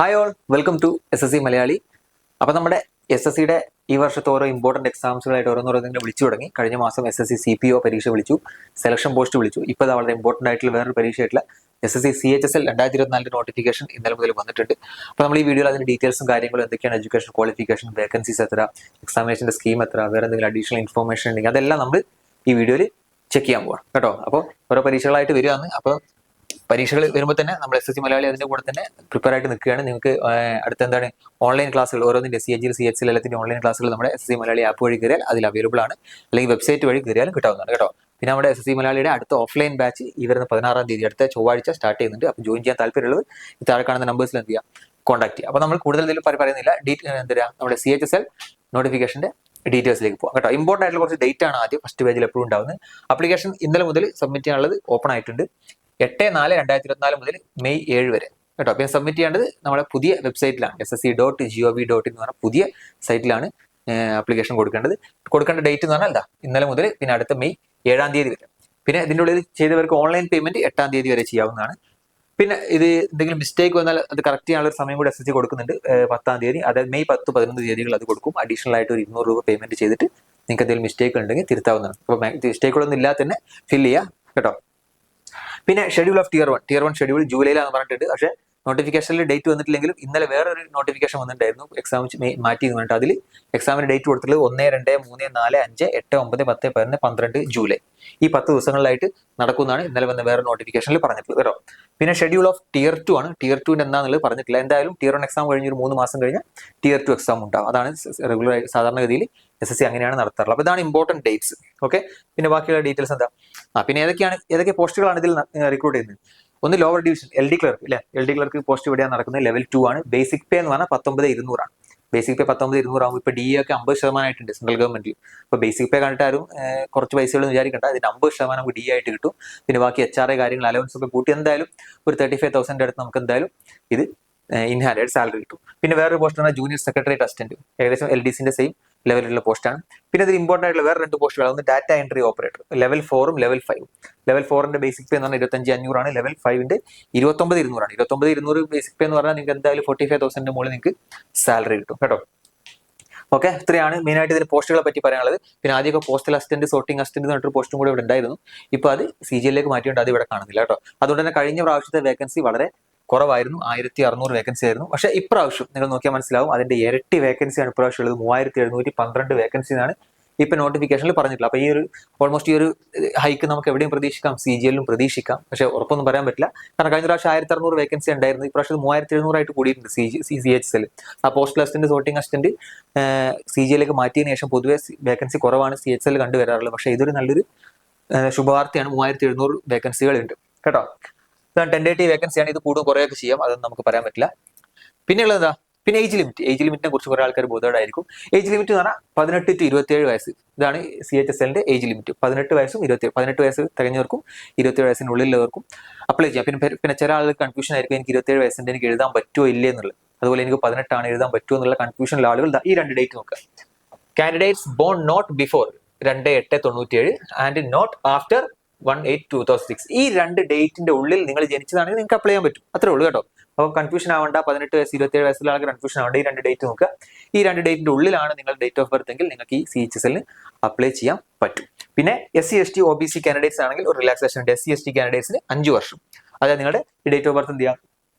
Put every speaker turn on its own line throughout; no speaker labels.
Hi all, welcome to SSC Malayali. അപ്പോൾ നമ്മുടെ SSCയുടെ ഈ വർഷത്തെ ഓരോ ഇമ്പോർട്ടൻറ്റ് എക്സാംസുകളായിട്ട് ഓരോന്നോരോന്നിങ്ങനെ വിളിച്ചു തുടങ്ങി. കഴിഞ്ഞ മാസം SSC CPO പരീക്ഷ വിളിച്ചു, സെലക്ഷൻ പോസ്റ്റ് വിളിച്ചു. ഇപ്പോൾ അത് വളരെ ഇമ്പോർട്ടൻ്റ് ആയിട്ടുള്ള വേറൊരു പരീക്ഷയായിട്ടുള്ള SSC CHSL 2024 നോട്ടിഫിക്കേഷൻ ഇന്നലെ മുതൽ വന്നിട്ടുണ്ട്. അപ്പോൾ നമ്മൾ ഈ വീഡിയോയിൽ അതിൻ്റെ ഡീറ്റെയിൽസും കാര്യങ്ങളും എന്തൊക്കെയാണ്, എഡ്യൂക്കേഷൻ ക്വാളിഫിക്കേഷൻ, വേക്കൻസീസ് എത്ര, എക്സാമിനേഷൻ്റെ സ്കീം എത്ര, വേറെ എന്തെങ്കിലും അഡീഷണൽ ഇൻഫോർമേഷൻ ഉണ്ടെങ്കിൽ അതെല്ലാം നമ്മൾ ഈ വീഡിയോയിൽ ചെക്ക് ചെയ്യാൻ പോകാം കേട്ടോ. അപ്പോൾ ഓരോ പരീക്ഷകളായിട്ട് വരികയാണ്. അപ്പോൾ പരീക്ഷകൾ വരുമ്പോൾ തന്നെ നമ്മൾ SSC മലയാളി അതിന്റെ കൂടെ തന്നെ പ്രിപ്പയർ ആയിട്ട് നിൽക്കുകയാണ്. നിങ്ങൾക്ക് അടുത്ത എന്താണ് ഓൺലൈൻ ക്ലാസ്സുകൾ ഓരോന്നിന്റെ CHL CHL എല്ലാത്തിന്റെ ഓൺലൈൻ ക്ലാസ്സുകൾ നമ്മുടെ SSC മലയാളി ആപ്പ് വഴി കയറിയാൽ അതിൽ അവൈലബിൾ ആണ്, അല്ലെങ്കിൽ വെബ്സൈറ്റ് വഴി കയറിയാലും കിട്ടാവുന്നതാണ് കേട്ടോ. പിന്നെ നമ്മുടെ SSC മലയാളിയുടെ അടുത്ത ഓഫ്ലൈൻ ബാച്ച് ഈ വരുന്ന 16-ാം തീയതി അടുത്ത ചൊവ്വാഴ്ച സ്റ്റാർട്ട് ചെയ്യുന്നുണ്ട്. അപ്പോൾ ജോയിൻ ചെയ്യാൻ താല്പര്യമുള്ളത് ഈ താഴെ കാണുന്ന നമ്പേഴ്സിൽ എന്ത് ചെയ്യുക, കോൺടാക്ട് ചെയ്യുക. അപ്പോൾ നമ്മൾ കൂടുതൽ എന്തെങ്കിലും പറയുന്നില്ല, എന്താ നമ്മുടെ CHSL നോട്ടിഫിക്കേഷന്റെ ഡീറ്റെയിൽസിലേക്ക് പോകാം കേട്ടോ. ഇമ്പോർട്ടൻ്റ് ആയിട്ടുള്ള കുറച്ച് ഡേറ്റ് ആണ് ആദ്യം ഫസ്റ്റ് പേജിൽ എപ്പോഴും ഉണ്ടാവുന്നത്. ആപ്ലിക്കേഷൻ ഇന്നലെ മുതൽ സബ്മിറ്റ് ചെയ്യാനുള്ളത് ഓപ്പൺ ആയിട്ടുണ്ട്. 8/4/2024 മുതൽ മെയ് 7 വരെ കേട്ടോ. പിന്നെ സബ്മിറ്റ് ചെയ്യേണ്ടത് നമ്മുടെ പുതിയ വെബ്സൈറ്റിലാണ്, ssc.gov.in എന്ന് പറഞ്ഞ പുതിയ സൈറ്റിലാണ് ആപ്ലിക്കേഷൻ കൊടുക്കേണ്ട ഡേറ്റ് എന്ന് പറഞ്ഞാൽ ഇന്നലെ മുതൽ പിന്നെ അടുത്ത മെയ് 7-ാം തീയതി വരെ. പിന്നെ ഇതിൻ്റെ ഉള്ളിൽ ചെയ്തവർക്ക് ഓൺലൈൻ പേയ്മെന്റ് 8-ാം തീയതി വരെ ചെയ്യാവുന്നതാണ്. പിന്നെ ഇത് എന്തെങ്കിലും മിസ്റ്റേക്ക് വന്നാൽ അത് കറക്റ്റ് ചെയ്യാനുള്ള ഒരു സമയം കൂടി SSC കൊടുക്കുന്നുണ്ട്, 10-ാം തീയതി, അതായത് മെയ് 10, 11 തീയതികൾ അത് കൊടുക്കും. അഡീഷണൽ ആയിട്ട് ഒരു 200 രൂപ പേയ്മെന്റ് ചെയ്തിട്ട് നിങ്ങൾക്ക് എന്തെങ്കിലും മിസ്റ്റേക്ക് ഉണ്ടെങ്കിൽ തിരുത്താവുന്നതാണ്. അപ്പോൾ മിസ്റ്റേക്കുകളൊന്നും ഇല്ലാതെ തന്നെ ഫില്ല് ചെയ്യുക കേട്ടോ. പിന്നെ ഷെഡ്യൂൾ ഓഫ് ടിയർ 1 ഷെഡ്യൂൾ ജൂലൈയിലാണെന്ന് പറഞ്ഞിട്ട്, പക്ഷേ നോട്ടിഫിക്കേഷനിൽ ഡേറ്റ് വന്നിട്ടില്ലെങ്കിലും ഇന്നലെ വേറൊരു നോട്ടിഫിക്കേഷൻ വന്നിട്ടുണ്ടായിരുന്നു എക്സാം മാറ്റി എന്ന് പറഞ്ഞിട്ട്. അതിൽ എക്സാമിന് ഡേറ്റ് കൊടുത്തിട്ടുള്ളത് 1, 2, 3, 4, 5, 8, 9, 10, 11, 12 ജൂലൈ. ഈ 10 ദിവസങ്ങളിലായിട്ട് നടക്കുന്നതാണ് ഇന്നലെ വന്ന വേറെ നോട്ടിഫിക്കേഷനിൽ പറഞ്ഞിട്ടുള്ളത് കേട്ടോ. പിന്നെ ഷെഡ്യൂൾ ഓഫ് ടിയർ 2 ആണ്. ടിയർ 2 എന്താണെന്നുള്ളത് പറഞ്ഞിട്ടില്ല. എന്തായാലും ടിയർ 1 എക്സാം കഴിഞ്ഞ് ഒരു 3 മാസം കഴിഞ്ഞാൽ ടിയർ 2 എക്സാം ഉണ്ടാവും. അതാണ് റെഗുലർ സാധാരണഗതിയിൽ SSC അങ്ങനെയാണ് നടത്താറുള്ളത്. അപ്പോൾ ഇതാണ് ഇമ്പോർട്ടൻറ്റ് ഡേറ്റ്സ്. ഓക്കെ, പിന്നെ ബാക്കിയുള്ള ഡീറ്റെയിൽസ് എന്താ, പിന്നെ ഏതൊക്കെ പോസ്റ്റുകളാണ് ഇതിൽ റിക്രൂട്ട് ചെയ്യുന്നത്. ഒന്ന് ലോവർ ഡിവിഷൻ LD ക്ലർക്ക് അല്ലെ, LD ക്ലർക്ക് പോസ്റ്റ് ഇവിടെയാണ് നടക്കുന്നത്. ലെവൽ 2 ആണ്. ബേസിക് പേ എന്ന് പറഞ്ഞാൽ 19,200 ആണ്. ബേസിക് പേ 19,200 ആകുമ്പോൾ ഇപ്പോൾ DA ഒക്കെ 50% ആയിട്ടുണ്ട് സെൻട്രൽ ഗവൺമെന്റിൽ. ഇപ്പോൾ ബേസിക് പേ കണ്ടിട്ട് ആരും കുറച്ച് പൈസകളൊന്നും വിചാരിക്കേണ്ട, അതിന് 50% DA ആയിട്ട് കിട്ടും. പിന്നെ ബാക്കി HRA കാര്യങ്ങൾ അലവൻസ് ഒക്കെ കൂട്ടി എന്തായാലും ഒരു 35,000 അടുത്ത് നമുക്ക് എന്തായാലും ഇത് ഇൻഹാൻഡ് സാലറി കിട്ടും. പിന്നെ വേറൊരു പോസ്റ്റാണ് ജൂനിയർ സെക്രട്ടേറിയറ്റ് അസിസ്റ്റന്റ്, ഏകദേശം LDCന്റെ സെയിം ലെവലിലുള്ള പോസ്റ്റാണ്. പിന്നെ ഇതിൽ ഇമ്പോർട്ടൻ്റ് ആയിട്ടുള്ള വേറെ 2 പോസ്റ്റുകളാണ്. ഒന്ന് ഡാറ്റ എൻട്രി ഓപ്പറേറ്റർ ലെവൽ 4ഉം ലെവൽ 5ഉം. ലെവൽ 4ന്റെ ബേസിക് പേ എന്ന് പറഞ്ഞാൽ 25,500 ആണ്. ലെവൽ 5ന്റെ 29,200 ആണ്. 29,200 ബേസിക് പേ എന്ന് പറഞ്ഞാൽ നിങ്ങൾക്ക് എന്തായാലും 45,000 മുകളിൽ നിങ്ങൾക്ക് സാലറി കിട്ടും കേട്ടോ. ഓക്കെ, ഇത്രയാണ് മെയിനായിട്ട് ഇതിന് പോസ്റ്റുകളെ പറ്റി പറയാനുള്ളത്. പിന്നെ ആദ്യമൊക്കെ പോസ്റ്റൽ അസിസ്റ്റന്റ്, സോർട്ടിംഗ് അസിസ്റ്റന്റ് എന്ന് പറഞ്ഞിട്ട് പോസ്റ്റും കൂടെ ഇവിടെ ഉണ്ടായിരുന്നു. ഇപ്പോൾ അത് CGL മാറ്റിയിട്ട് അത് ഇവിടെ കാണുന്നില്ല കേട്ടോ. അതുകൊണ്ട് തന്നെ കഴിഞ്ഞ പ്രാവശ്യത്തെ വേക്കൻസി വളരെ കുറവായിരുന്നു, 1,600 വേക്കൻസി ആയിരുന്നു. പക്ഷേ ഇപ്രാവശ്യം നിങ്ങൾ നോക്കിയാൽ മനസ്സിലാവും അതിന്റെ ഇരട്ടി വേക്കൻസിയാണ് ഇപ്രാവശ്യം ഉള്ളത്. 3,712 വേക്കൻസിയാണ് ഇപ്പൊ നോട്ടിഫിക്കേഷനിൽ പറഞ്ഞിട്ടില്ല. അപ്പൊ ഈ ഒരു ഓൾമോസ്റ്റ് ഈ ഒരു ഹൈക്ക് നമുക്ക് എവിടെയും പ്രതീക്ഷിക്കാം, CGL-ലും പ്രതീക്ഷിക്കാം. പക്ഷെ ഉറപ്പൊന്നും പറയാൻ പറ്റില്ല. കാരണം കഴിഞ്ഞ പ്രാവശ്യം 1,600 വേക്കൻസി ഉണ്ടായിരുന്നു, ഇപ്രാവശ്യം 3,700 ആയിട്ട് കൂടിയിട്ടുണ്ട് CHSL. ആ പോസ്റ്റൽ അസിസ്റ്റന്റ്, സോർട്ടിംഗ് അസിസ്റ്റന്റ് CGL-ലേക്ക് മാറ്റിയതിനു ശേഷം പൊതുവെ വേക്കൻസി കുറവാണ് CHSL കണ്ടുവരാറുള്ളത്. പക്ഷേ ഇതൊരു നല്ലൊരു ശുഭവാർത്തയാണ്. 3,700 വേക്കൻസികൾ ഉണ്ട് കേട്ടോ. 1080 വേക്കൻസിയാണ്. ഇത് കൂടും കുറയൊക്കെ ചെയ്യാം, അതൊന്നും നമുക്ക് പറയാൻ പറ്റില്ല. പിന്നെ ഉള്ളത് എന്താ, പിന്നെ ഏജ് ലിമിറ്റിനെ കുറിച്ച് കുറെ ആൾക്കാർ ബോധേഡായിരിക്കും. ഏജ് ലിമിറ്റ് എന്ന് പറഞ്ഞാൽ 18 to 27 വയസ്സ്. ഇതാണ് CHSL-ന്റെ ഏജ് ലിമിറ്റ്. 18 വയസ്സും 18 വയസ്സ് തികഞ്ഞവർക്കും 27 വയസ്സിനുള്ളിലുള്ളവർക്കും അപ്ലൈ ചെയ്യാം. പിന്നെ ചില ആളുകൾക്ക് കൺഫ്യൂഷൻ ആയിരിക്കും, എനിക്ക് 27 വയസ്സിന്റെ എനിക്ക് എഴുതാൻ പറ്റുമോ ഇല്ലേ എന്നുള്ളത്. അതുപോലെ എനിക്ക് 18 ആണ് എഴുതാൻ പറ്റുമോ എന്നുള്ള കൺഫ്യൂഷനുള്ള ആളുകൾ ഈ 2 ഡേറ്റ് നോക്കുക. Candidates born not before 2/8/97 and not after 1/8/2006. ഈ 2 ഡേറ്റിന്റെ ഉള്ളിൽ നിങ്ങൾ ജനിച്ചതാണെങ്കിൽ നിങ്ങൾക്ക് അപ്ലൈ ചെയ്യാൻ പറ്റും. അത്രേ ഉള്ളൂ കേട്ടോ. അപ്പോൾ കൺഫ്യൂഷൻ ആവേണ്ട. 18 വയസ്സ് 27 വയസ്സുള്ള ആൾക്ക് കൺഫ്യൂഷൻ ആവേണ്ട. ഈ 2 ഡേറ്റ് നോക്കുക. ഈ 2 ഡേറ്റിന്റെ ഉള്ളിലാണ് നിങ്ങൾ ഡേറ്റ് ഓഫ് ബർത്ത് എങ്കിൽ നിങ്ങൾക്ക് ഈ CHSL-ന് അപ്ലൈ ചെയ്യാൻ പറ്റും. പിന്നെ SC ST OBC കാൻഡിഡേറ്റ്സ് ആണെങ്കിൽ ഒരു റിലാക്സേഷൻ ഉണ്ട്. SC ST കാൻഡിഡേറ്റ്സിന് 5 വർഷം. അതായത് നിങ്ങളുടെ ഈ ഡേറ്റ് ഓഫ് ബർത്ത് എന്ത് ചെയ്യാം,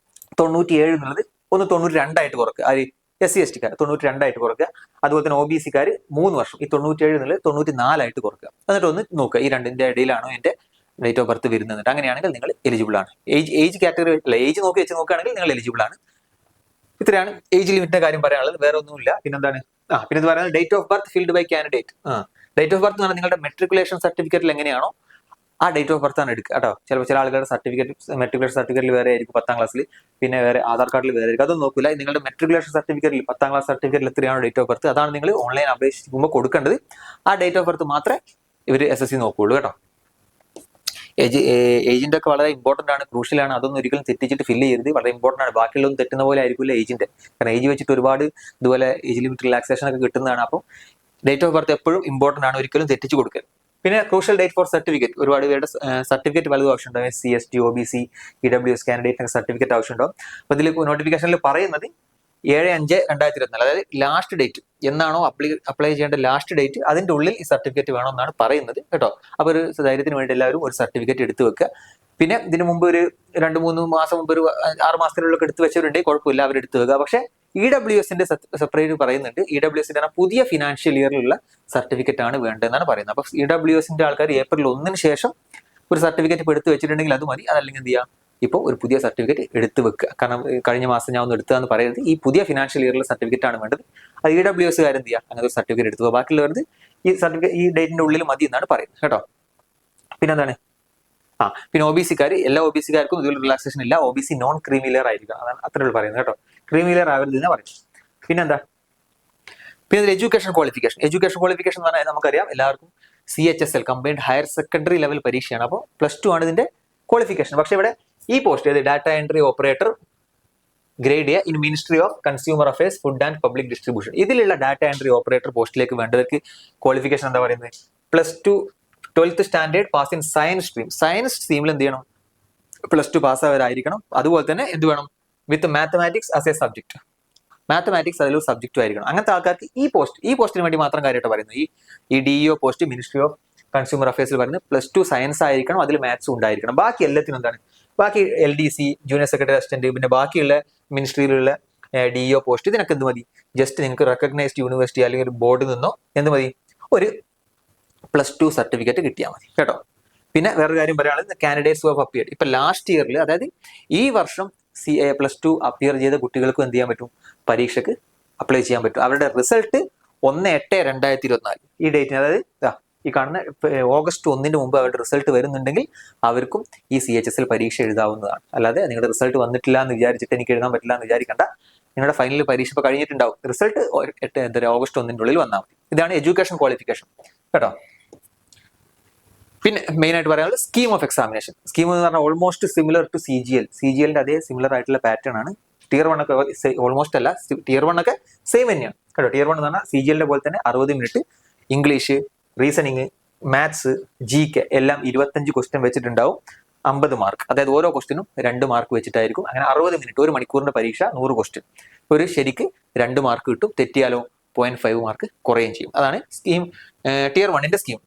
97 എന്നുള്ളത് ഒന്ന് 92 ആയിട്ട് കുറക്കുക. SC ST 92 ആയിട്ട് കുറക്കുക. അതുപോലെ തന്നെ OBC 3 വർഷം. ഈ 97 എന്നുള്ളത് 94 ആയിട്ട് കുറക്കുക. എന്നിട്ട് ഒന്ന് നോക്കുക ഈ 2ന്റെ ഇടയിലാണോ എന്റെ ഡേറ്റ് ഓഫ് ബർത്ത് വരുന്നത്. അങ്ങനെയാണെങ്കിൽ നിങ്ങൾ എലിജിബിൾ ആണ്. ഏജ് കാറ്റഗറി അല്ല, ഏജ് വെച്ച് നോക്കുകയാണെങ്കിൽ നിങ്ങൾ എലിജിബിൾ ആണ്. ഇത്രയാണ് ഏജ് ലിമിറ്റിന്റെ കാര്യം പറയാനുള്ളത്, വേറെ ഒന്നുമില്ല. പിന്നെന്താണ്, പിന്നെ ഇത് പറയുന്നത് date of birth filled by candidate. Date of birth എന്ന് പറഞ്ഞാൽ നിങ്ങളുടെ മെട്രിക്കുലേഷൻ സർട്ടിഫിക്കറ്റിൽ എങ്ങനെയാണോ ആ ഡേറ്റ് ഓഫ് ബർത്ത് ആണ് എടുക്കുക കേട്ടോ. ചില ആളുകളുടെ സർട്ടിഫിക്കറ്റ് മെട്രിക്കുലേഷൻ സർട്ടിഫിക്കറ്റിൽ വേറെ ആയിരിക്കും, 10ാം ക്ലാസ്സിൽ, പിന്നെ വേറെ ആധാർ കാർഡിൽ വേറെ ആയിരിക്കും. അതൊന്നും നോക്കില്ല. നിങ്ങളുടെ മെട്രിക്കുലേഷൻ സർട്ടിഫിക്കറ്റിൽ 10ാം ക്ലാസ് സർട്ടിഫിക്കറ്റിൽ എത്രയാണോ ഡേറ്റ് ഓഫ് ബർത്ത് അതാണ് നിങ്ങൾ ഓൺലൈൻ അപേക്ഷിക്കുമ്പോൾ കൊടുക്കേണ്ടത്. ആ ഡേറ്റ് ഓഫ് ബർത്ത് മാത്രമേ ഇവർ SSC നോക്കുകയുള്ളൂ കേട്ടോ. ഏജിന്റെ ഒക്കെ വളരെ ഇമ്പോർട്ടന്റ് ആണ്, ക്രൂഷ്യലാണ്. അതൊന്നും ഒരിക്കലും തെറ്റിച്ചിട്ട് ഫില്ല് ചെയ്യരുത്. വളരെ ഇമ്പോർട്ടന്റ് ആണ്. ബാക്കിയുള്ളതും തെറ്റുന്ന പോലെ ആയിരിക്കില്ല ഏജിന്റെ. കാരണം ഏജ് വെച്ചിട്ട് ഒരുപാട് ഇതുപോലെ ഏജ് ലിമിറ്റ് റിലാക്സേഷൻ ഒക്കെ കിട്ടുന്നതാണ്. അപ്പോൾ ഡേറ്റ് ഓഫ് ബർത്ത് എപ്പോഴും ഇമ്പോർട്ടന്റ് ആണ്, ഒരിക്കലും തെറ്റിച്ച് കൊടുക്കരുത്. പിന്നെ ക്രൂഷ്യൽ ഡേറ്റ് ഫോർ സർട്ടിഫിക്കറ്റ്, ഒരുപാട് പേരുടെ സർട്ടിഫിക്കറ്റ് പലതും ആവശ്യമുണ്ടാവും. SC, ST, OBC, EWS candidate certificate ആവശ്യമുണ്ടാവും. അപ്പോൾ ഇതിൽ നോട്ടിഫിക്കേഷനിൽ പറയുന്നത് 7/5/2024, അതായത് ലാസ്റ്റ് ഡേറ്റ് എന്നാണോ അപ്ലൈ ചെയ്യേണ്ട ലാസ്റ്റ് ഡേറ്റ്, അതിന്റെ ഉള്ളിൽ ഈ സർട്ടിഫിക്കറ്റ് വേണമെന്നാണ് പറയുന്നത് കേട്ടോ. അപ്പോൾ ഒരു ധൈര്യത്തിന് വേണ്ടി എല്ലാവരും ഒരു സർട്ടിഫിക്കറ്റ് എടുത്തു വെക്കുക. പിന്നെ ഇതിന് മുമ്പ് ഒരു 2-3 മാസം മുമ്പ് ഒരു 6 മാസത്തിനുള്ളിൽ എടുത്തു വെച്ചവരുണ്ടെങ്കിൽ കുഴപ്പമില്ല, അവരെടുത്ത് വെക്കുക. പക്ഷേ EWSന്റെ സെപ്പറേറ്റ് പറയുന്നുണ്ട്. EWSന്റെ പുതിയ ഫിനാൻഷ്യൽ ഇയറിലുള്ള സർട്ടിഫിക്കറ്റ് ആണ് വേണ്ടതെന്നാണ് പറയുന്നത്. അപ്പോൾ EWSന്റെ ആൾക്കാർ April 1 ശേഷം ഒരു സർട്ടിഫിക്കറ്റ് ഇപ്പോൾ എടുത്ത് വെച്ചിട്ടുണ്ടെങ്കിൽ അത് മതി. അതല്ലെങ്കിൽ എന്ത് ചെയ്യുക, ഇപ്പോൾ ഒരു പുതിയ സർട്ടിഫിക്കറ്റ് എടുത്ത് വെക്കുക. കാരണം കഴിഞ്ഞ മാസം ഞാൻ ഒന്ന് എടുത്തതെന്ന് പറയരുത്. ഈ പുതിയ ഫിനാൻഷ്യൽ ഇയറിലെ സർട്ടിഫിക്കറ്റ് ആണ് വേണ്ടത്. അത് EWSകാർ എന്ത് ചെയ്യുക, അങ്ങനത്തെ ഒരു സർട്ടിഫിക്കറ്റ് എടുത്തു പോകുക. ബാക്കിയുള്ളവർക്ക് ഈ സർട്ടിഫിക്കറ്റ് ഈ ഡേറ്റിന്റെ ഉള്ളിൽ മതി എന്നാണ് പറയുന്നത് കേട്ടോ. പിന്നെ എന്താണ്, പിന്നെ OBCക്കാർ, എല്ലാ OBCക്കാർക്കും ഇതിൽ റിലാക്സേഷൻ ഇല്ല. OBC നോൺ ക്രീമി ലെയർ ആയിരിക്കും, അതാണ് അത്രയുള്ളൂ പറയുന്നത് കേട്ടോ. ക്രീമി ലെയർ ആവരുത് എന്ന് പറയുന്നത്. പിന്നെന്താ, പിന്നെ എഡ്യൂക്കേഷൻ ക്വാളിഫിക്കേഷൻ. എഡ്യൂക്കേഷൻ ക്വാളിഫിക്കേഷൻ എന്ന് പറഞ്ഞാൽ നമുക്കറിയാം എല്ലാവർക്കും CHSL combined higher secondary level പരീക്ഷയാണ്. അപ്പോൾ +2 ആണ് ഇതിന്റെ ക്വാളിഫിക്കേഷൻ. പക്ഷേ ഇവിടെ ഈ post data entry operator grade in ministry of consumer affairs, food and public distribution, ഇതിലുള്ള ഡാറ്റ എൻട്രി ഓപ്പറേറ്റർ പോസ്റ്റിലേക്ക് വേണ്ടവർക്ക് ക്വാളിഫിക്കേഷൻ എന്താ പറയുന്നത്, +2 12th standard pass in science stream. Science സ്ട്രീമിൽ എന്ത് ചെയ്യണം, +2 പാസ്സായവരായിരിക്കണം. അതുപോലെ തന്നെ എന്ത് വേണം, with mathematics as a subject, mathematics അതിലൊരു സബ്ജക്റ്റും ആയിരിക്കണം. അങ്ങനത്തെ ആൾക്കാർക്ക് ഈ പോസ്റ്റിന് വേണ്ടി മാത്രം കാര്യമായിട്ട് പറയുന്നത്. ഈ DEO post ministry of consumer അഫയേഴ്സിൽ പറയുന്നത് +2 സയൻസ് ആയിരിക്കണം, അതിൽ മാത്സും ഉണ്ടായിരിക്കണം. ബാക്കി എല്ലാത്തിനും എന്താണ്, ബാക്കി LDC ജൂനിയർ സെക്രട്ടറി അസിസ്റ്റന്റ്, പിന്നെ ബാക്കിയുള്ള മിനിസ്ട്രിയിലുള്ള DEO പോസ്റ്റ്, ഇതിനൊക്കെ എന്ത് മതി, ജസ്റ്റ് നിങ്ങൾക്ക് റെക്കഗ്നൈസ്ഡ് യൂണിവേഴ്സിറ്റി അല്ലെങ്കിൽ ഒരു ബോർഡിൽ നിന്നോ എന്ത് മതി, ഒരു +2 സർട്ടിഫിക്കറ്റ് കിട്ടിയാൽ മതി കേട്ടോ. പിന്നെ വേറൊരു കാര്യം പറയുകയാണെങ്കിൽ കാൻഡിഡേറ്റ്സ് ഹു ഹാവ് അപ്പിയർഡ്, ഇപ്പൊ ലാസ്റ്റ് ഇയറിൽ, അതായത് ഈ വർഷം +2 അപ്പിയർ ചെയ്ത കുട്ടികൾക്കും എന്ത് ചെയ്യാൻ പറ്റും, പരീക്ഷയ്ക്ക് അപ്ലൈ ചെയ്യാൻ പറ്റും. അവരുടെ റിസൾട്ട് 1/8/2024 ഈ ഡേറ്റിന്, അതായത് ഈ കാണുന്ന August 1 മുമ്പ് അവരുടെ റിസൾട്ട് വരുന്നുണ്ടെങ്കിൽ അവർക്കും ഈ CHSL പരീക്ഷ എഴുതാവുന്നതാണ്. അല്ലാതെ നിങ്ങളുടെ റിസൾട്ട് വന്നിട്ടില്ല എന്ന് വിചാരിച്ചിട്ട് എനിക്ക് എഴുതാൻ പറ്റില്ല എന്ന് വിചാരിക്കേണ്ട. നിങ്ങളുടെ ഫൈനൽ പരീക്ഷ ഇപ്പോൾ കഴിഞ്ഞിട്ടുണ്ടാവും, റിസൾട്ട് August 1 ഉള്ളിൽ വന്നാൽ മതി. ഇതാണ് എഡ്യൂക്കേഷൻ ക്വാളിഫിക്കേഷൻ കേട്ടോ. പിന്നെ മെയിൻ ആയിട്ട് പറയാനുള്ളത് സ്കീം ഓഫ് എക്സാമിനേഷൻ. സ്കീം എന്ന് പറഞ്ഞാൽ ഓൾമോസ്റ്റ് സിമിലർ ടു CGLന്റെ അതേ സിമിലർ ആയിട്ടുള്ള പാറ്റേൺ ആണ്. Tier 1 ഒക്കെ ഓൾമോസ്റ്റ് അല്ല, Tier 1 ഒക്കെ സെയിം തന്നെയാണ് കേട്ടോ. Tier 1 എന്ന് പറഞ്ഞാൽ CGLന്റെ പോലെ തന്നെ 60 minute English, reasoning, maths, GK എല്ലാം 25 ക്വസ്റ്റ്യൻ വെച്ചിട്ടുണ്ടാവും. 50 മാർക്ക്, അതായത് ഓരോ ക്വസ്റ്റിനും 2 മാർക്ക് വെച്ചിട്ടായിരിക്കും. അങ്ങനെ 60 മിനിറ്റ്, 1 മണിക്കൂറിന്റെ പരീക്ഷ, 100 ക്വസ്റ്റ്യൻ. ഒരു ശരിക്ക് 2 മാർക്ക് കിട്ടും, തെറ്റിയാലോ 0.5 മാർക്ക് കുറയുകയും ചെയ്യും. അതാണ് സ്കീം, Tier 1ന്റെ സ്കീം.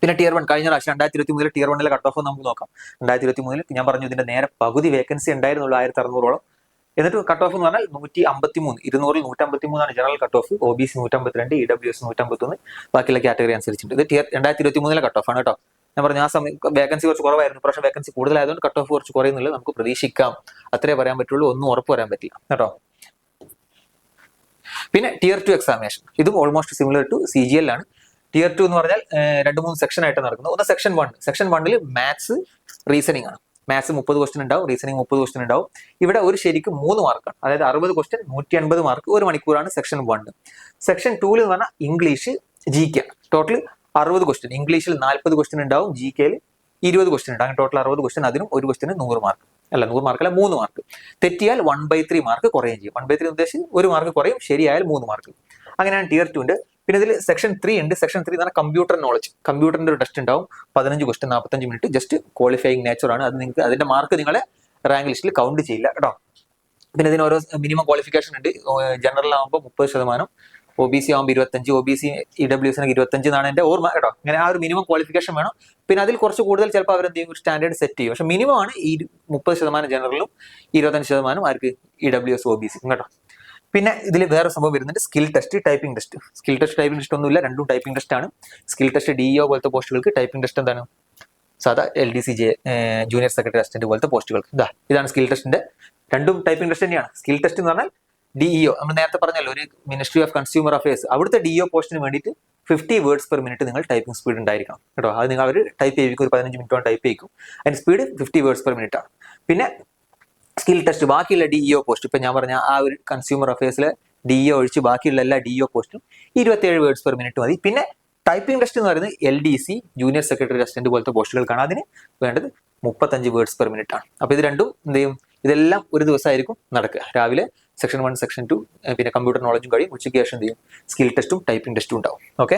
പിന്നെ Tier 1 കഴിഞ്ഞ പ്രാവശ്യം 2023 Tier 1 കട്ട് ഓഫ് നമുക്ക് നോക്കാം. 2023 ഞാൻ പറഞ്ഞു ഇതിന്റെ നേരെ പകുതി വേക്കൻസി ഉണ്ടായിരുന്നുള്ളൂ, 1600ഓളം. എന്നിട്ട് കട്ട് ഓഫ് എന്ന് പറഞ്ഞാൽ 153, 200ൽ 153 general cut off, OBC 152, EWS 151, ബാക്കിയുള്ള കാറ്റഗറി അനുസരിച്ചിട്ടുണ്ട്. ഇത് 2023 കട്ട് ഓഫ് ആണ് കേട്ടോ. ഞാൻ പറഞ്ഞു ആ സമയം വേക്കൻസി കുറച്ച് കുറവായിരുന്നു, പക്ഷേ വേക്കൻസി കൂടുതലായതുകൊണ്ട് കട്ട് ഓഫ് കുറച്ച് കുറയുന്നുള്ളത് നമുക്ക് പ്രതീക്ഷിക്കാം. അത്രേ പറയാൻ പറ്റുള്ളൂ, ഒന്നും ഉറപ്പ് പറയാൻ പറ്റില്ല കേട്ടോ. പിന്നെ Tier 2 എക്സാമിനേഷൻ, ഇതും ഓൾമോസ്റ്റ് സിമിലർ ടു CGL ആണ്. Tier 2 എന്ന് പറഞ്ഞാൽ 2-3 സെക്ഷൻ ആയിട്ട് നടക്കുന്നത്. ഒന്ന് സെക്ഷൻ 1. സെക്ഷൻ 1ൽ മാത്സ്, റീസണിങ് ആണ്. മാത്സ് 30 ക്വസ്റ്റ്യൻ ഉണ്ടാവും, റീസണിങ് 30 ക്വസ്റ്റ്യൻ ഉണ്ടാവും. ഇവിടെ ഒരു ശരിക്കും 3 മാർക്കാണ്, അതായത് 60 ക്വസ്റ്റ്യൻ, 180 മാർക്ക്, 1 മണിക്കൂറാണ് സെക്ഷൻ 1. സെക്ഷൻ 2 എന്ന് പറഞ്ഞാൽ ഇംഗ്ലീഷ്, GK ടോട്ടൽ 60 ക്വസ്റ്റ്യൻ. ഇംഗ്ലീഷിൽ 40 ക്വസ്റ്റ്യൻ ഉണ്ടാവും, GKയിൽ 20 ക്വസ്റ്റ്യൻ ഉണ്ടാവും. ടോട്ടൽ 60 ക്വസ്റ്റ്യൻ, അതിനും ഒരു ക്വസ്റ്റ്യന് 100 മാർക്ക്. അല്ല 100 മാർക്കല്ല, 3 മാർക്ക്. തെറ്റിയാൽ 1/3 മാർക്ക് കുറയും ചെയ്യും. 1/3 ഉദ്ദേശിച്ച് 1 മാർക്ക് കുറയും, ശരിയായാൽ 3 മാർക്ക്. അങ്ങനെയാണ് Tier 2ന്റെ. പിന്നെ ഇതിൽ സെക്ഷൻ 3 ഉണ്ട്. സെക്ഷൻ 3 എന്ന് പറഞ്ഞാൽ കമ്പ്യൂട്ടർ നോളജ്. കമ്പ്യൂട്ടറിന്റെ ഒരു ടെസ്റ്റ് ഉണ്ടാവും, 15 question, 45 minute. Just qualifying nature ആണ്. അത് നിങ്ങൾക്ക് അതിന്റെ മാർക്ക് നിങ്ങളെ റാങ്ക് ലിസ്റ്റിൽ കൗണ്ട് ചെയ്യില്ല കേട്ടോ. പിന്നെ ഇതിന് ഓരോ മിനിമം ക്വാളിഫിക്കേഷൻ ഉണ്ട്. ജനറൽ ആകുമ്പോൾ 30%, OBC ആകുമ്പോൾ 25, OBC EWSന് 25 എന്നാണ് എന്റെ ഓർമ്മ കേട്ടോ. അങ്ങനെ ആ ഒരു മിനിമം ക്വാളിഫിക്കേഷൻ വേണം. പിന്നെ അതിൽ കുറച്ച് കൂടുതൽ ചിലപ്പോൾ അവരെന്തെങ്കിലും ഒരു സ്റ്റാൻഡേർഡ് സെറ്റ് ചെയ്യും. പക്ഷെ മിനിമം ആണ് ഈ 30% ജനറലും 25% ആർക്ക് EWS OBC കേട്ടോ. പിന്നെ ഇതിൽ വേറെ സംഭവം വരുന്നുണ്ട്, skill test, typing test. Skill test, typing test ഒന്നുമില്ല, രണ്ടും ടൈപ്പിംഗ് ടെസ്റ്റ് ആണ്. സ്കിൽ ടെസ്റ്റ് DEO പോലത്തെ പോസ്റ്റുകൾക്ക്, ടൈപ്പിംഗ് ടെസ്റ്റ് എന്താണ് സാധാ LDC ജൂനിയർ സെക്രട്ടറി അസിസ്റ്റന്റ് പോലത്തെ പോസ്റ്റുകൾക്ക്. ഇതാണ് സ്കിൽ ടെസ്റ്റിന്റെ, രണ്ടും ടൈപ്പിംഗ് ടെസ്റ്റ് തന്നെയാണ്. സ്കിൽ ടെസ്റ്റ് എന്ന് പറഞ്ഞാൽ DEO, നമ്മൾ നേരത്തെ പറഞ്ഞല്ലോ, ഒരു മിനിസ്ട്രി ഓഫ് കൺസ്യൂമർ അഫയേഴ്സ്, അവിടുത്തെ DEO പോസ്റ്റിന് വേണ്ടിയിട്ട് 50 വേർഡ്സ് പെർ മിനിറ്റ് നിങ്ങൾ ടൈപ്പിംഗ് സ്പീഡ് ഉണ്ടായിരിക്കണം കേട്ടോ. അത് നിങ്ങൾ അവർ ടൈപ്പ് ചെയ്യിക്കും, ഒരു 15 മിനിറ്റോളം ടൈപ്പ് ചെയ്യിക്കും. അതിന്റെ സ്പീഡ് 50 വേർഡ്സ് പെർ മിനിറ്റ് ആണ്. പിന്നെ സ്കിൽ ടെസ്റ്റ് ബാക്കിയുള്ള DEO പോസ്റ്റ്, ഇപ്പൊ ഞാൻ പറഞ്ഞ ആ ഒരു കൺസ്യൂമർ അഫയേഴ്സിലെ DEO ഒഴിച്ച് ബാക്കിയുള്ള എല്ലാ DEO പോസ്റ്റും 27 വേർഡ്സ് പെർ മിനിറ്റ് മതി. പിന്നെ ടൈപ്പിംഗ് ടെസ്റ്റ് എന്ന് പറയുന്നത് LDC ജൂനിയർ സെക്രട്ടറി അസിസ്റ്റന്റ് പോലത്തെ പോസ്റ്റുകൾക്കാണ്. അതിന് വേണ്ടത് 35 വേർഡ്സ് പെർ മിനിറ്റ് ആണ്. അപ്പൊ ഇത് രണ്ടും എന്ത് ചെയ്യും, ഇതെല്ലാം ഒരു ദിവസമായിരിക്കും നടക്കുക. രാവിലെ സെക്ഷൻ 1, സെക്ഷൻ 2, പിന്നെ കമ്പ്യൂട്ടർ നോളജും കഴിയും. ഉച്ചയ്ക്ക് ശേഷം എന്ത് ചെയ്യും, സ്കിൽ ടെസ്റ്റും ടൈപ്പിംഗ് ടെസ്റ്റും ഉണ്ടാവും. ഓക്കെ.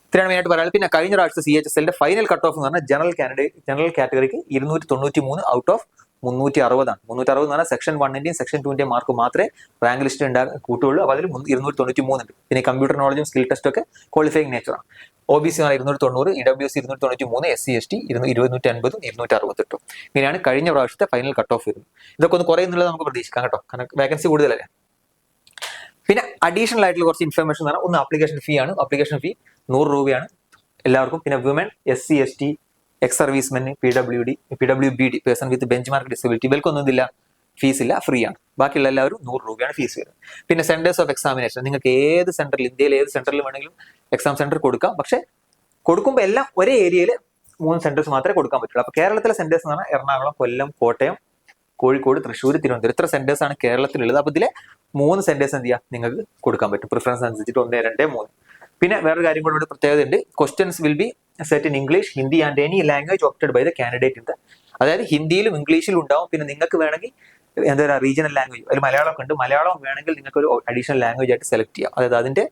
ഇത്രയാണ് മെയിനായിട്ട് പറയാനുള്ളത്. പിന്നെ കഴിഞ്ഞ പ്രാവശ്യത്തെ CHSL ഫൈനൽ കട്ട് ഓഫ് എന്ന് പറഞ്ഞാൽ ജനറൽ കാറ്റഗറിക്ക് 293 ഔട്ട് ഓഫ് 360 ആണ്. 360 എന്ന് പറഞ്ഞാൽ സെക്ഷൻ 1 സെക്ഷൻ 2 മാർക്ക് മാത്രമേ റാങ്ക് ലിസ്റ്റ് കൂട്ടുള്ളൂ. അപ്പോൾ അതിൽ 293 ഉണ്ട്. പിന്നെ കമ്പ്യൂട്ടർ നോളജും സ്കിൽ ടെസ്റ്റും ഒക്കെ qualifying നേച്ചറാണ്. OBC 290, EWS 293, SC ST 250, 268. ഇങ്ങനെയാണ് കഴിഞ്ഞ പ്രാവശ്യത്തെ ഫൈനൽ കട്ട് ഓഫ് വരുന്നത്. ഇതൊക്കെ ഒന്ന് കുറയുന്നുള്ളത് നമുക്ക് പ്രതീക്ഷിക്കാം കേട്ടോ, കാരണം വേക്കൻസി കൂടുതലല്ലേ. പിന്നെ അഡീഷണൽ ആയിട്ടുള്ള കുറച്ച് ഇൻഫർമേഷൻ എന്ന് പറഞ്ഞാൽ ഒന്ന് ആപ്ലിക്കേഷൻ ഫീ ആണ്. ആപ്ലിക്കേഷൻ ഫീ 100 രൂപയാണ് എല്ലാവർക്കും. പിന്നെ women, SC ST, ex servicemen, PWBD person with bench mark disability ഇവർക്കൊന്നും ഇതില്ല, ഫീസ് ഇല്ല, ഫ്രീ ആണ്. ബാക്കിയുള്ള എല്ലാവരും 100 രൂപയാണ് ഫീസ് വരുന്നത്. പിന്നെ സെന്റേഴ്സ് ഓഫ് എക്സാമിനേഷൻ, നിങ്ങൾക്ക് ഏത് സെന്ററിൽ, ഇന്ത്യയിൽ ഏത് സെന്ററിൽ വേണമെങ്കിലും എക്സാം സെന്റർ കൊടുക്കാം. പക്ഷെ കൊടുക്കുമ്പോൾ എല്ലാം ഒരേ ഏരിയയിൽ 3 സെന്റേഴ്സ് മാത്രമേ കൊടുക്കാൻ പറ്റുള്ളൂ. അപ്പോൾ കേരളത്തിലെ സെന്റേഴ്സ് എന്ന് പറഞ്ഞാൽ എറണാകുളം, കൊല്ലം, കോട്ടയം, കോഴിക്കോട്, തൃശ്ശൂർ, തിരുവനന്തപുരം ഇത്ര സെന്റേഴ്സ് ആണ് കേരളത്തിലുള്ളത്. അപ്പോൾ ഇതിലെ 3 സെന്റേഴ്സ് എന്ത് ചെയ്യാം, നിങ്ങൾക്ക് കൊടുക്കാൻ പറ്റും പ്രിഫറൻസ് അനുസരിച്ചിട്ട് 1, 2, 3. പിന്നെ വേറൊരു കാര്യം കൂടെ പ്രത്യേകത ഉണ്ട്. Questions will be set in English, Hindi and any language opted by the candidate in the, അതായത് ഹിന്ദിയിലും ഇംഗ്ലീഷിലും ഉണ്ടാവും. പിന്നെ നിങ്ങൾക്ക് വേണമെങ്കിൽ എന്താ പറയുക റീജിയണൽ ലാംഗ്വേജ്, ഒരു മലയാളം ഉണ്ട്, മലയാളം വേണമെങ്കിൽ നിങ്ങൾക്ക് ഒരു അഡീഷണൽ ലാംഗ്വേജ് ആയിട്ട് സെലക്ട് ചെയ്യാം. അതായത് അതിന്റെ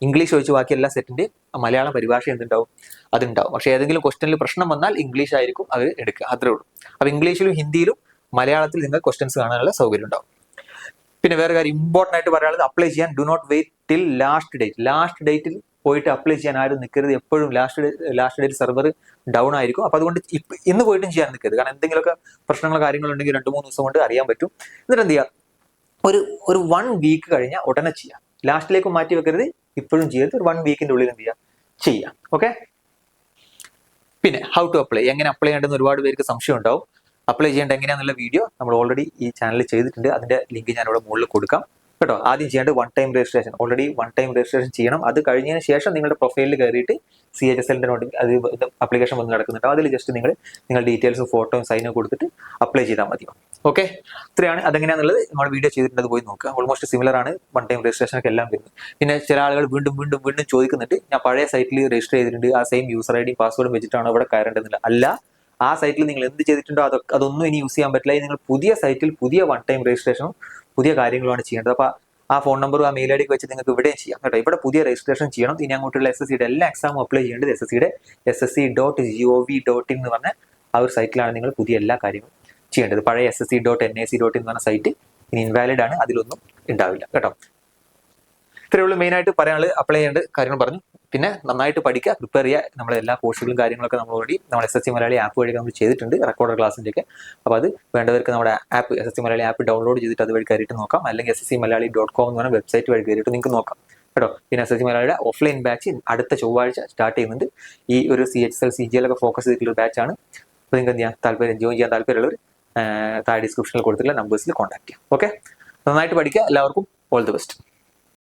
ഇംഗ്ലീഷ് ഒഴിച്ച് ബാക്കി എല്ലാ സെറ്റിന്റെ മലയാളം പരിഭാഷ എന്തുണ്ടാവും, അതുണ്ടാവും. പക്ഷെ ഏതെങ്കിലും ക്വസ്റ്റനിൽ പ്രശ്നം വന്നാൽ ഇംഗ്ലീഷ് ആയിരിക്കും അത് എടുക്കുക, അത്രേ ഉള്ളൂ. അപ്പൊ ഇംഗ്ലീഷിലും ഹിന്ദിയിലും മലയാളത്തിൽ നിങ്ങൾക്ക് ക്വസ്റ്റൻസ് കാണാനുള്ള സൗകര്യം ഉണ്ടാവും. പിന്നെ വേറെ കാര്യം ഇമ്പോർട്ടൻ്റ് ആയിട്ട് പറയാനുള്ളത്, അപ്ലൈ ചെയ്യാൻ do not wait till last date. Last ഡേറ്റിൽ പോയിട്ട് അപ്ലൈ ചെയ്യാൻ ആരും നിൽക്കരുത്. എപ്പോഴും ലാസ്റ്റ് ഡേറ്റ് സെർവർ ഡൗൺ ആയിരിക്കും. അപ്പൊ അതുകൊണ്ട് ഇന്ന് പോയിട്ടും ചെയ്യാൻ നിൽക്കരുത്. കാരണം എന്തെങ്കിലുമൊക്കെ പ്രശ്നങ്ങളോ കാര്യങ്ങളുണ്ടെങ്കിൽ 2-3 ദിവസം കൊണ്ട് അറിയാൻ പറ്റും. എന്നിട്ട് എന്ത് ചെയ്യുക, ഒരു 1 വീക്ക് കഴിഞ്ഞാൽ ഉടനെ ചെയ്യാം. ലാസ്റ്റിലേക്ക് മാറ്റി വെക്കരുത്, ഇപ്പോഴും ചെയ്യരുത്. ഒരു 1 വീക്കിന്റെ ഉള്ളിൽ എന്ത് ചെയ്യാം. ഓക്കെ. പിന്നെ ഹൗ ടു അപ്ലൈ, എങ്ങനെ അപ്ലൈ ചെയ്യേണ്ടതെന്ന് ഒരുപാട് പേർക്ക് സംശയം ഉണ്ടാവും. അപ്ലൈ ചെയ്യേണ്ട എങ്ങനെയാണെന്നുള്ള വീഡിയോ നമ്മൾ ഓൾറെഡി ഈ ചാനലിൽ ചെയ്തിട്ടുണ്ട്. അതിന്റെ ലിങ്ക് ഞാൻ ഇവിടെ മുകളിൽ കൊടുക്കാം കേട്ടോ. ആദ്യം ചെയ്യേണ്ടത് 1 time registration, already 1 time registration ചെയ്യണം. അത് കഴിഞ്ഞതിന് ശേഷം നിങ്ങളുടെ പ്രൊഫൈലിൽ കയറിയിട്ട് CHSL അത് അപ്ലിക്കേഷൻ വന്ന് നടക്കുന്നുണ്ട്. അതിൽ ജസ്റ്റ് നിങ്ങൾ ഡീറ്റെയിൽസും ഫോട്ടോയും സൈനും കൊടുത്തിട്ട് അപ്ലൈ ചെയ്താൽ മതി. ഓക്കെ, ഇത്രയാണ്. അതെങ്ങനെയാണെന്നുള്ളത് നമ്മൾ വീഡിയോ ചെയ്തിട്ടുണ്ട്, അത് പോയി നോക്കുക. ഓൾമോസ്റ്റ് സിമിലർ ആണ് 1 ടൈം രജിസ്ട്രേഷൻ ഒക്കെ എല്ലാം വരുന്നത്. പിന്നെ ചില ആളുകൾ വീണ്ടും ചോദിക്കുന്നുണ്ട്, ഞാൻ പഴയ സൈറ്റിൽ രജിസ്റ്റർ ചെയ്തിട്ടുണ്ട്, ആ സെയിം യൂസർ ID പാസ്വേഡും വെച്ചിട്ടാണ് ഇവിടെ കയറേണ്ടതെന്നില്ല. അല്ല, ആ സൈറ്റിൽ നിങ്ങൾ എന്ത് ചെയ്തിട്ടുണ്ടോ അതൊന്നും ഇനി യൂസ് ചെയ്യാൻ പറ്റില്ല. നിങ്ങൾ പുതിയ സൈറ്റിൽ പുതിയ 1 ടൈം രജിസ്ട്രേഷനും പുതിയ കാര്യങ്ങളുമാണ് ചെയ്യേണ്ടത്. അപ്പോൾ ആ ഫോൺ നമ്പറും ആ മെയിൽ ID വെച്ച് നിങ്ങൾക്ക് ഇവിടെയും ചെയ്യാം കേട്ടോ. ഇവിടെ പുതിയ രജിസ്ട്രേഷൻ ചെയ്യണം. ഇനി അങ്ങോട്ടുള്ള SSCയുടെ എല്ലാ എക്സാമും അപ്ലൈ ചെയ്യേണ്ടത് SSCയുടെ ssc.gov.in എന്ന് പറഞ്ഞ ആ ഒരു സൈറ്റിലാണ് നിങ്ങൾ പുതിയ എല്ലാ കാര്യങ്ങളും ചെയ്യേണ്ടത്. പഴയ ssc.nac.in എന്ന് പറഞ്ഞ സൈറ്റ് ഇനി ഇൻവാലിഡ് ആണ്, അതിലൊന്നും ഉണ്ടാവില്ല കേട്ടോ. ഇത്രയേ ഉള്ളൂ മെയിനായിട്ട് പറയാനുള്ളത്. അപ്ലൈ ചെയ്യേണ്ട കാര്യങ്ങൾ പറഞ്ഞു. പിന്നെ നന്നായിട്ട് പഠിക്കുക, പ്രിപ്പയർ ചെയ്യുക. നമ്മളെ എല്ലാ കോഴ്സുകളും കാര്യങ്ങളൊക്കെ നമ്മൾ SSC മലയാളി ആപ്പ് വഴി നമ്മൾ ചെയ്തിട്ടുണ്ട്, റെക്കോർഡർ ക്ലാസ്സിൻ്റെ ഒക്കെ. അപ്പോൾ അത് വേണ്ടവർക്ക് നമ്മുടെ app SSC Malayali app download ചെയ്തിട്ട് അതുവഴി കയറിയിട്ട് നോക്കാം. അല്ലെങ്കിൽ sscmalayali.com എന്ന് പറഞ്ഞ വെബ്സൈറ്റ് വഴി കയറിയിട്ട് നിങ്ങൾക്ക് നോക്കാം കേട്ടോ. പിന്നെ SSC മലയാളിയുടെ ഓഫ്ലൈൻ ബാച്ച് അടുത്ത ചൊവ്വാഴ്ച സ്റ്റാർട്ട് ചെയ്യുന്നുണ്ട്. ഈ ഒരു CHSL CGL ഒക്കെ ഫോക്കസ് ചെയ്തിട്ടുള്ള ഒരു ബാച്ചാണ്. അപ്പോൾ നിങ്ങൾക്ക് എന്ത് ചെയ്യാം, ജോയിൻ ചെയ്യാൻ താല്പര്യമുള്ളവർ താഴെ ഡിസ്ക്രിപ്ഷനിൽ കൊടുത്തിട്ടുള്ള നമ്പേഴ്സിൽ കോൺടാക്ട് ചെയ്യാം. ഓക്കെ, നന്നായിട്ട് പഠിക്കുക. എല്ലാവർക്കും ഓൾ ദി ബെസ്റ്റ്.